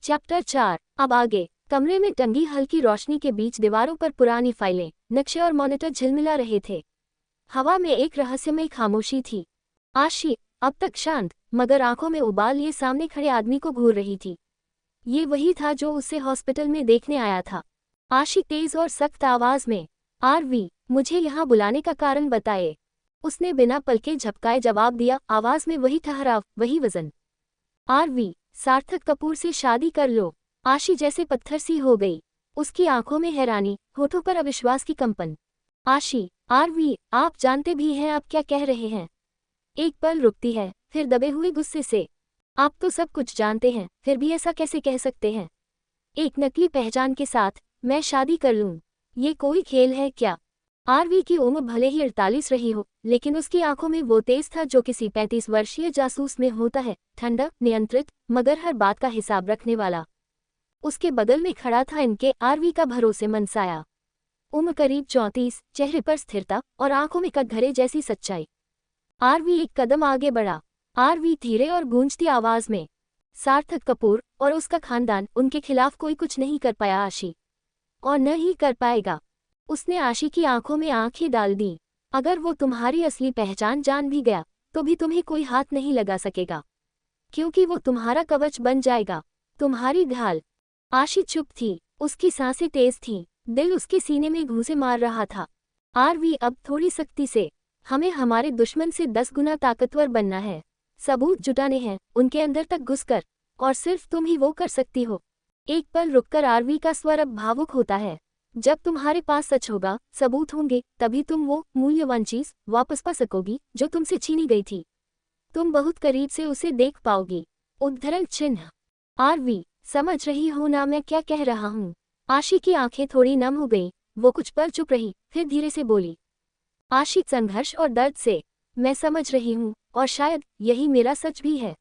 Chapter 4। अब आगे। कमरे में टंगी हल्की रोशनी के बीच दीवारों पर पुरानी फाइलें, नक्शे और मॉनिटर झिलमिला रहे थे। हवा में एक रहस्यमय खामोशी थी। आशी अब तक शांत, मगर आंखों में उबाल लिए सामने खड़े आदमी को घूर रही थी। ये वही था जो उसे हॉस्पिटल में देखने आया था। आशी तेज और सख्त आवाज में, आरवी, मुझे यहाँ बुलाने का कारण बताए। उसने बिना पलके झपकाए जवाब दिया, आवाज में वही ठहराव, वही वजन। आरवी, सार्थक कपूर से शादी कर लो। आशी जैसे पत्थर सी हो गई। उसकी आंखों में हैरानी, होठों पर अविश्वास की कंपन। आशी, आरवी, आप जानते भी हैं आप क्या कह रहे हैं? एक पल रुकती है, फिर दबे हुए गुस्से से, आप तो सब कुछ जानते हैं, फिर भी ऐसा कैसे कह सकते हैं? एक नकली पहचान के साथ मैं शादी कर लूं, ये कोई खेल है क्या? आरवी की उम्र भले ही 48 रही हो, लेकिन उसकी आंखों में वो तेज था जो किसी 35 वर्षीय जासूस में होता है, ठंडा, नियंत्रित, मगर हर बात का हिसाब रखने वाला। उसके बगल में खड़ा था इनके आरवी का भरोसेमंद साया। उम्र करीब 34, चेहरे पर स्थिरता और आंखों में कटघरे जैसी सच्चाई। आरवी एक कदम आगे बढ़ा। आरवी धीरे और गूंजती आवाज में, सार्थक कपूर और उसका खानदान, उनके खिलाफ कोई कुछ नहीं कर पाया आशी, और न ही कर पाएगा। उसने आशी की आंखों में आंखें डाल दी। अगर वो तुम्हारी असली पहचान जान भी गया तो भी तुम्हें कोई हाथ नहीं लगा सकेगा, क्योंकि वो तुम्हारा कवच बन जाएगा, तुम्हारी ढाल। आशी चुप थी, उसकी सांसें तेज थीं, दिल उसके सीने में घूंसे मार रहा था। आरवी, अब थोड़ी सख्ती से, हमें हमारे दुश्मन से 10 गुना ताकतवर बनना है। सबूत जुटाने हैं, उनके अंदर तक घुसकर, और सिर्फ तुम ही वो कर सकती हो। एक पल रुककर आरवी का स्वर अब भावुक होता है। जब तुम्हारे पास सच होगा, सबूत होंगे, तभी तुम वो मूल्यवान चीज वापस पा सकोगी जो तुमसे छीनी गई थी। तुम बहुत करीब से उसे देख पाओगी। उद्धरण चिन्ह। आरवी, समझ रही हो ना मैं क्या कह रहा हूँ? आशी की आंखें थोड़ी नम हो गईं, वो कुछ पल चुप रही, फिर धीरे से बोली। आशी संघर्ष और दर्द से, मैं समझ रही हूँ, और शायद यही मेरा सच भी है।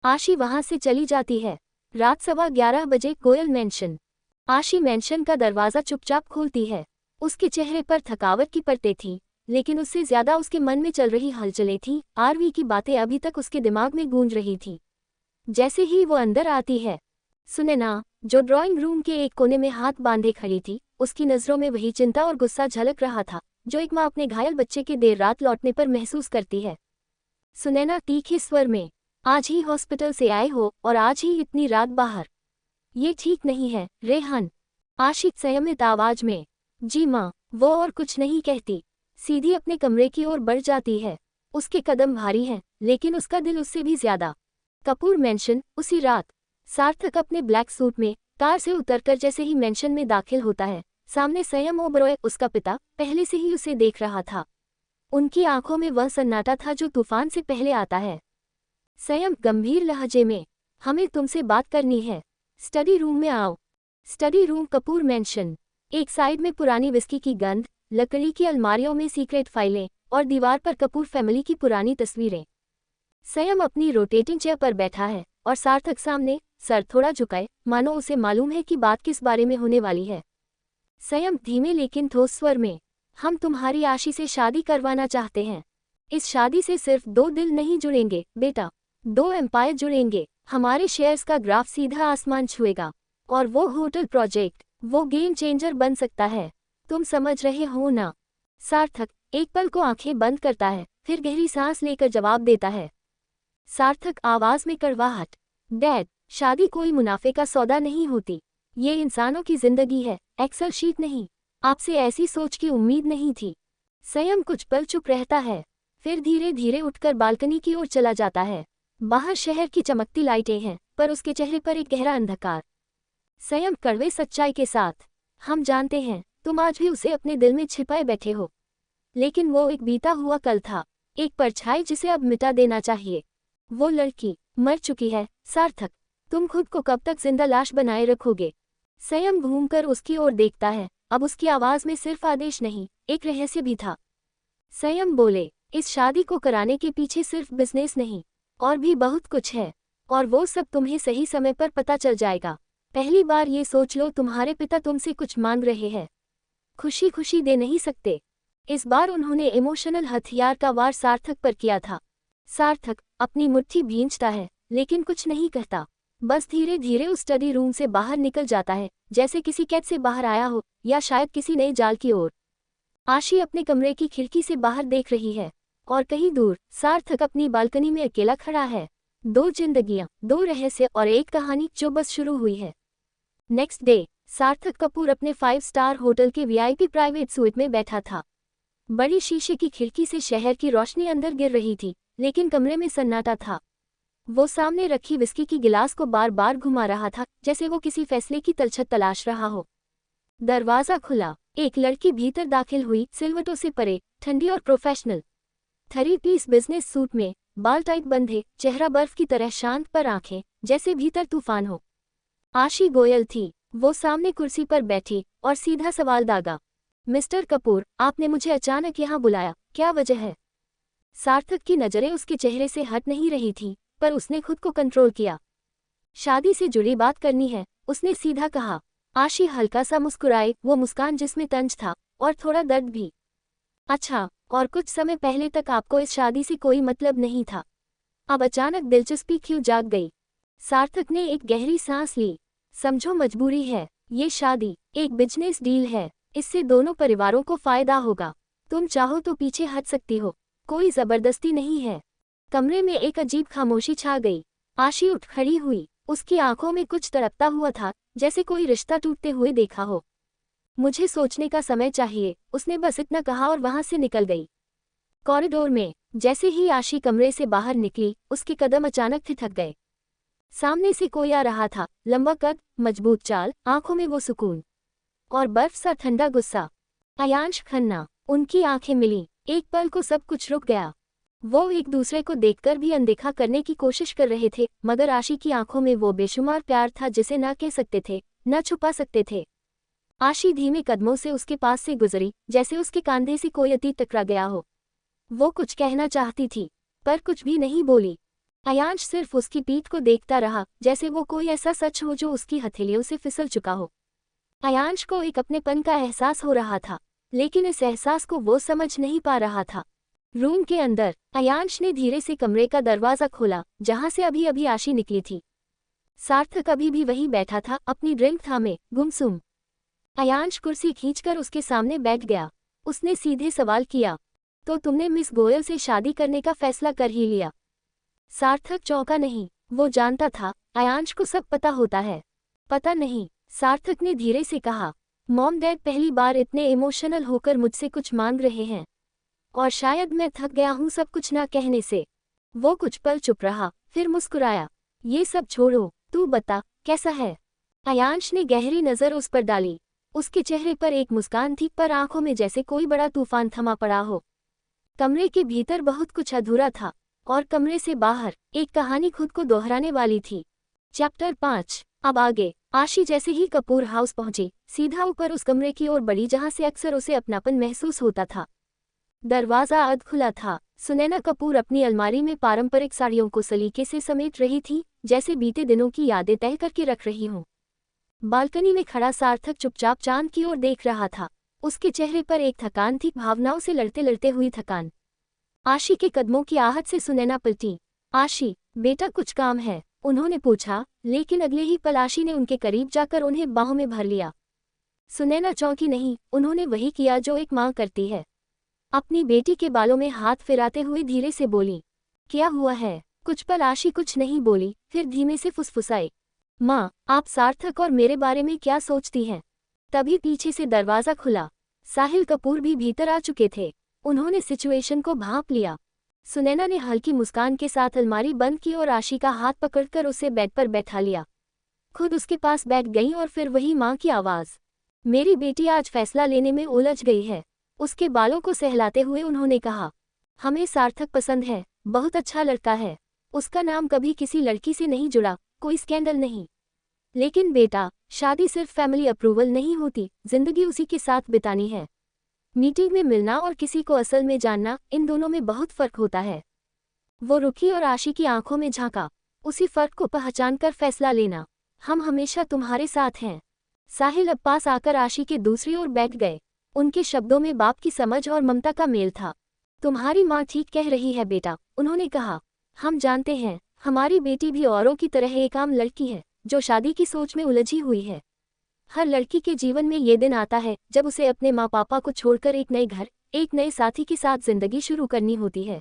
आशी वहां से चली जाती है। रात 11:15 बजे कोयल मैंशन। आशी मैंशन का दरवाजा चुपचाप खोलती है। उसके चेहरे पर थकावट की परतें थीं, लेकिन उससे ज्यादा उसके मन में चल रही हलचलें थीं। आरवी की बातें अभी तक उसके दिमाग में गूंज रही थीं। जैसे ही वो अंदर आती है, सुनैना, जो ड्राइंग रूम के एक कोने में हाथ बांधे खड़ी थी, उसकी नजरों में वही चिंता और गुस्सा झलक रहा था जो एक माँ अपने घायल बच्चे के देर रात लौटने पर महसूस करती है। सुनैना तीखे स्वर में, आज ही हॉस्पिटल से आए हो और आज ही इतनी रात बाहर? ये ठीक नहीं है, रेहान। आशिक संयमित आवाज में, जी माँ। वो और कुछ नहीं कहती, सीधी अपने कमरे की ओर बढ़ जाती है। उसके कदम भारी हैं, लेकिन उसका दिल उससे भी ज्यादा। कपूर मैंशन, उसी रात। सार्थक अपने ब्लैक सूट में कार से उतरकर जैसे ही मैंशन में दाखिल होता है, सामने संयम ओबरॉय, उसका पिता, पहले से ही उसे देख रहा था। उनकी आंखों में वह सन्नाटा था जो तूफान से पहले आता है। संयम गंभीर लहजे में, हमें तुमसे बात करनी है। स्टडी रूम में आओ। Study room, Kapoor mention. एक साइड में पुरानी विस्की की गंध, लकड़ी की अलमारियों में सीक्रेट फाइलें, और दीवार पर कपूर फैमिली की पुरानी तस्वीरें। संयम अपनी रोटेटिंग चेयर पर बैठा है और सार्थक सामने, सर थोड़ा झुकाए, मानो उसे मालूम है कि बात किस बारे में होने वाली है। संयम धीमे लेकिन ठोस स्वर में, हम तुम्हारी आशी से शादी करवाना चाहते हैं। इस शादी से सिर्फ 2 दिल नहीं जुड़ेंगे बेटा, 2 एम्पायर जुड़ेंगे। हमारे शेयर्स का ग्राफ सीधा आसमान छुएगा, और वो होटल प्रोजेक्ट, वो गेम चेंजर बन सकता है। तुम समझ रहे हो ना? सार्थक एक पल को आंखें बंद करता है, फिर गहरी सांस लेकर जवाब देता है। सार्थक आवाज में कड़वाहट, डैड, शादी कोई मुनाफे का सौदा नहीं होती। ये इंसानों की जिंदगी है, एक्सेल शीट नहीं। आपसे ऐसी सोच की उम्मीद नहीं थी। संयम कुछ पल चुप रहता है, फिर धीरे धीरे उठकर बालकनी की ओर चला जाता है। बाहर शहर की चमकती लाइटें हैं, पर उसके चेहरे पर एक गहरा अंधकार। संयम कड़वे सच्चाई के साथ, हम जानते हैं तुम आज भी उसे अपने दिल में छिपाए बैठे हो, लेकिन वो एक बीता हुआ कल था, एक परछाई जिसे अब मिटा देना चाहिए। वो लड़की मर चुकी है सार्थक, तुम खुद को कब तक जिंदा लाश बनाए रखोगे? संयम घूमकर उसकी ओर देखता है। अब उसकी आवाज में सिर्फ आदेश नहीं, एक रहस्य भी था। संयम बोले, इस शादी को कराने के पीछे सिर्फ बिजनेस नहीं, और भी बहुत कुछ है, और वो सब तुम्हें सही समय पर पता चल जाएगा। पहली बार ये सोच लो, तुम्हारे पिता तुमसे कुछ मांग रहे हैं, खुशी खुशी दे नहीं सकते। इस बार उन्होंने इमोशनल हथियार का वार सार्थक पर किया था। सार्थक अपनी मुट्ठी भींचता है, लेकिन कुछ नहीं कहता। बस धीरे धीरे उस स्टडी रूम से बाहर निकल जाता है, जैसे किसी कैद से बाहर आया हो या शायद किसी नए जाल की ओर। आशी अपने कमरे की खिड़की से बाहर देख रही है और कहीं दूर सार्थक अपनी बालकनी में अकेला खड़ा है। 2 जिंदगियां, 2 रहस्य और एक कहानी जो बस शुरू हुई है। नेक्स्ट डे सार्थक कपूर अपने 5 स्टार होटल के वीआईपी प्राइवेट सूट में बैठा था। बड़ी शीशे की खिड़की से शहर की रोशनी अंदर गिर रही थी, लेकिन कमरे में सन्नाटा था। वो सामने रखी विस्की की गिलास को बार बार घुमा रहा था, जैसे वो किसी फैसले की तलछट तलाश रहा हो। दरवाजा खुला, एक लड़की भीतर दाखिल हुई, सिलवटों से परे, ठंडी और प्रोफेशनल। 3 पीस बिजनेस सूट में, बाल टाइट बंधे, चेहरा बर्फ की तरह शांत पर आंखें जैसे भीतर तूफान हो। आशी गोयल थी। वो सामने कुर्सी पर बैठी और सीधा सवाल दागा, मिस्टर कपूर, आपने मुझे अचानक यहाँ बुलाया, क्या वजह है? सार्थक की नजरें उसके चेहरे से हट नहीं रही थी, पर उसने खुद को कंट्रोल किया। शादी से जुड़ी बात करनी है, उसने सीधा कहा। आशी हल्का सा मुस्कुराई, वो मुस्कान जिसमें तंज था और थोड़ा दर्द भी। अच्छा, और कुछ समय पहले तक आपको इस शादी से कोई मतलब नहीं था, अब अचानक दिलचस्पी क्यों जाग गई? सार्थक ने एक गहरी सांस ली। समझो, मजबूरी है। ये शादी एक बिजनेस डील है, इससे दोनों परिवारों को फायदा होगा। तुम चाहो तो पीछे हट सकती हो, कोई जबरदस्ती नहीं है। कमरे में एक अजीब खामोशी छा गई। आशी उठ खड़ी हुई, उसकी आंखों में कुछ तड़पता हुआ था, जैसे कोई रिश्ता टूटते हुए देखा हो। मुझे सोचने का समय चाहिए, उसने बस इतना कहा और वहां से निकल गई। कॉरिडोर में जैसे ही आशी कमरे से बाहर निकली, उसके कदम अचानक ठिठक गए। सामने से कोई आ रहा था, लंबा कद, मजबूत चाल, आंखों में वो सुकून और बर्फ सा ठंडा गुस्सा। अयांश खन्ना। उनकी आंखें मिली, एक पल को सब कुछ रुक गया। वो एक दूसरे को देखकर भी अनदेखा करने की कोशिश कर रहे थे, मगर आशी की आंखों में वो बेशुमार प्यार था जिसे न कह सकते थे, न छुपा सकते थे। आशी धीमे कदमों से उसके पास से गुजरी, जैसे उसके कंधे से कोई अतीत टकरा गया हो। वो कुछ कहना चाहती थी, पर कुछ भी नहीं बोली। अयांश सिर्फ उसकी पीठ को देखता रहा, जैसे वो कोई ऐसा सच हो जो उसकी हथेलियों से फिसल चुका हो। अयांश को एक अपनेपन का एहसास हो रहा था, लेकिन इस एहसास को वो समझ नहीं पा रहा था। रूम के अंदर अयांश ने धीरे से कमरे का दरवाजा खोला, जहां से अभी अभी आशी निकली थी। सार्थक अभी भी वहीं बैठा था, अपनी ड्रिंक थामे, गुमसुम। अयांश कुर्सी खींचकर उसके सामने बैठ गया। उसने सीधे सवाल किया, तो तुमने मिस गोयल से शादी करने का फैसला कर ही लिया? सार्थक चौंका नहीं, वो जानता था अयांश को सब पता होता है। पता नहीं, सार्थक ने धीरे से कहा। मॉम डैड पहली बार इतने इमोशनल होकर मुझसे कुछ मांग रहे हैं, और शायद मैं थक गया हूं सब कुछ ना कहने से। वो कुछ पल चुप रहा, फिर मुस्कुराया। ये सब छोड़ो, तू बता, कैसा है? अयांश ने गहरी नजर उस पर डाली। उसके चेहरे पर एक मुस्कान थी, पर आंखों में जैसे कोई बड़ा तूफान थमा पड़ा हो। कमरे के भीतर बहुत कुछ अधूरा था, और कमरे से बाहर एक कहानी खुद को दोहराने वाली थी। चैप्टर 5। अब आगे। आशी जैसे ही कपूर हाउस पहुंची, सीधा ऊपर उस कमरे की ओर बढ़ी जहां से अक्सर उसे अपनापन महसूस होता था। दरवाजा अध खुला था। सुनैना कपूर अपनी अलमारी में पारंपरिक साड़ियों को सलीके से समेट रही थी, जैसे बीते दिनों की यादें तय करके रख रही हों। बालकनी में खड़ा सार्थक चुपचाप चांद की ओर देख रहा था। उसके चेहरे पर एक थकान थी, भावनाओं से लड़ते लड़ते हुई थकान। आशी के कदमों की आहट से सुनैना पलटी। आशी, बेटा कुछ काम है? उन्होंने पूछा, लेकिन अगले ही पल आशी ने उनके करीब जाकर उन्हें बाहों में भर लिया। सुनैना चौंकी नहीं, उन्होंने वही किया जो एक माँ करती है। अपनी बेटी के बालों में हाथ फिराते हुए धीरे से बोली, क्या हुआ है? कुछ पल आशी कुछ नहीं बोली, फिर धीमे से फुसफुसाई, माँ, आप सार्थक और मेरे बारे में क्या सोचती हैं? तभी पीछे से दरवाजा खुला। साहिल कपूर भी भीतर आ चुके थे। उन्होंने सिचुएशन को भांप लिया। सुनैना ने हल्की मुस्कान के साथ अलमारी बंद की और आशी का हाथ पकड़कर उसे बेड पर बैठा लिया। खुद उसके पास बैठ गई और फिर वही माँ की आवाज़, मेरी बेटी आज फैसला लेने में उलझ गई है। उसके बालों को सहलाते हुए उन्होंने कहा, हमें सार्थक पसंद है, बहुत अच्छा लड़का है। उसका नाम कभी किसी लड़की से नहीं जुड़ा, कोई स्कैंडल नहीं। लेकिन बेटा, शादी सिर्फ फैमिली अप्रूवल नहीं होती, जिंदगी उसी के साथ बितानी है। मीटिंग में मिलना और किसी को असल में जानना, इन दोनों में बहुत फर्क होता है। वो रुकी और आशी की आंखों में झांका। उसी फर्क को पहचानकर फैसला लेना। हम हमेशा तुम्हारे साथ हैं। साहिल अब पास आकर आशी के दूसरी ओर बैठ गए। उनके शब्दों में बाप की समझ और ममता का मेल था। तुम्हारी माँ ठीक कह रही है बेटा, उन्होंने कहा। हम जानते हैं, हमारी बेटी भी औरों की तरह एक आम लड़की है जो शादी की सोच में उलझी हुई है। हर लड़की के जीवन में ये दिन आता है जब उसे अपने माँ पापा को छोड़कर एक नए घर, एक नए साथी के साथ जिंदगी शुरू करनी होती है।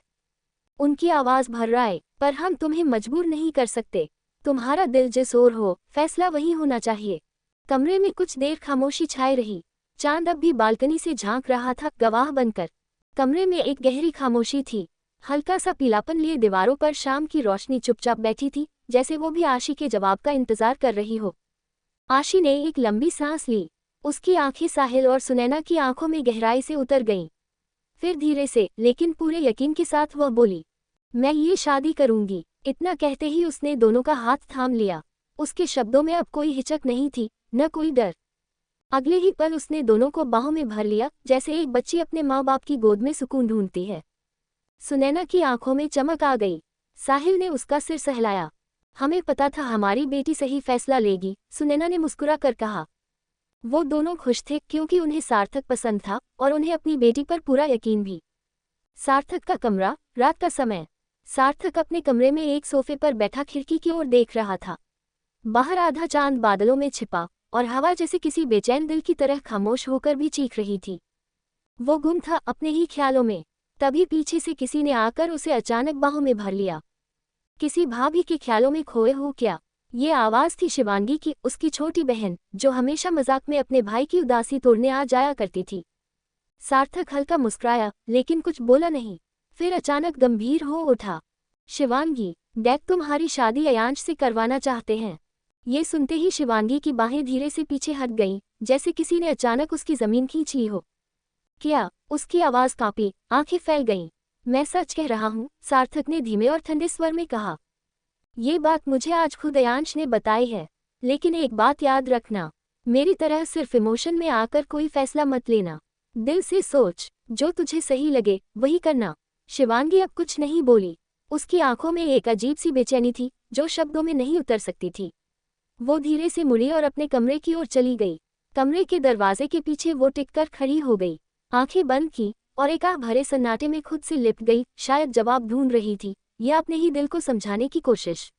उनकी आवाज भर्राए, पर हम तुम्हें मजबूर नहीं कर सकते। तुम्हारा दिल जिस ओर हो, फैसला वही होना चाहिए। कमरे में कुछ देर खामोशी छाई रही। चांद अब भी बालकनी से झांक रहा था, गवाह बनकर। कमरे में एक गहरी खामोशी थी। हल्का सा पीलापन लिए दीवारों पर शाम की रोशनी चुपचाप बैठी थी, जैसे वो भी आशी के जवाब का इंतजार कर रही हो। आशी ने एक लंबी सांस ली। उसकी आंखें साहिल और सुनैना की आंखों में गहराई से उतर गईं। फिर धीरे से लेकिन पूरे यकीन के साथ वह बोली, मैं ये शादी करूंगी। इतना कहते ही उसने दोनों का हाथ थाम लिया। उसके शब्दों में अब कोई हिचक नहीं थी, न कोई डर। अगले ही पल उसने दोनों को बाहों में भर लिया, जैसे एक बच्ची अपने माँ बाप की गोद में सुकून ढूंढती है। सुनैना की आंखों में चमक आ गई। साहिल ने उसका सिर सहलाया। हमें पता था हमारी बेटी सही फैसला लेगी, सुनैना ने मुस्कुरा कर कहा। वो दोनों खुश थे क्योंकि उन्हें सार्थक पसंद था और उन्हें अपनी बेटी पर पूरा यकीन भी। सार्थक का कमरा, रात का समय। सार्थक अपने कमरे में एक सोफे पर बैठा खिड़की की ओर देख रहा था। बाहर आधा चांद बादलों में छिपा और हवा जैसे किसी बेचैन दिल की तरह खामोश होकर भी चीख रही थी। वो गुम था अपने ही ख्यालों में। तभी पीछे से किसी ने आकर उसे अचानक बाहों में भर लिया। किसी भाभी के ख्यालों में खोए हो क्या? ये आवाज़ थी शिवांगी की, उसकी छोटी बहन, जो हमेशा मजाक में अपने भाई की उदासी तोड़ने आ जाया करती थी। सार्थक हल्का मुस्कुराया, लेकिन कुछ बोला नहीं। फिर अचानक गंभीर हो उठा। शिवांगी, डैड तुम्हारी शादी अयांश से करवाना चाहते हैं। ये सुनते ही शिवांगी की बाहें धीरे से पीछे हट गईं, जैसे किसी ने अचानक उसकी जमीन खींच ली हो। क्या? उसकी आवाज़ कांपी, आंखें फैल गईं। मैं सच कह रहा हूँ, सार्थक ने धीमे और ठंडे स्वर में कहा। ये बात मुझे आज खुद अयांश ने बताई है। लेकिन एक बात याद रखना, मेरी तरह सिर्फ इमोशन में आकर कोई फैसला मत लेना। दिल से सोच, जो तुझे सही लगे वही करना। शिवांगी अब कुछ नहीं बोली। उसकी आंखों में एक अजीब सी बेचैनी थी जो शब्दों में नहीं उतर सकती थी। वो धीरे से मुड़ी और अपने कमरे की ओर चली गई। कमरे के दरवाजे के पीछे वो टिककर खड़ी हो गई, आंखें बंद की और एक आह भरे सन्नाटे में खुद से लिपट गई। शायद जवाब ढूंढ रही थी या अपने ही दिल को समझाने की कोशिश।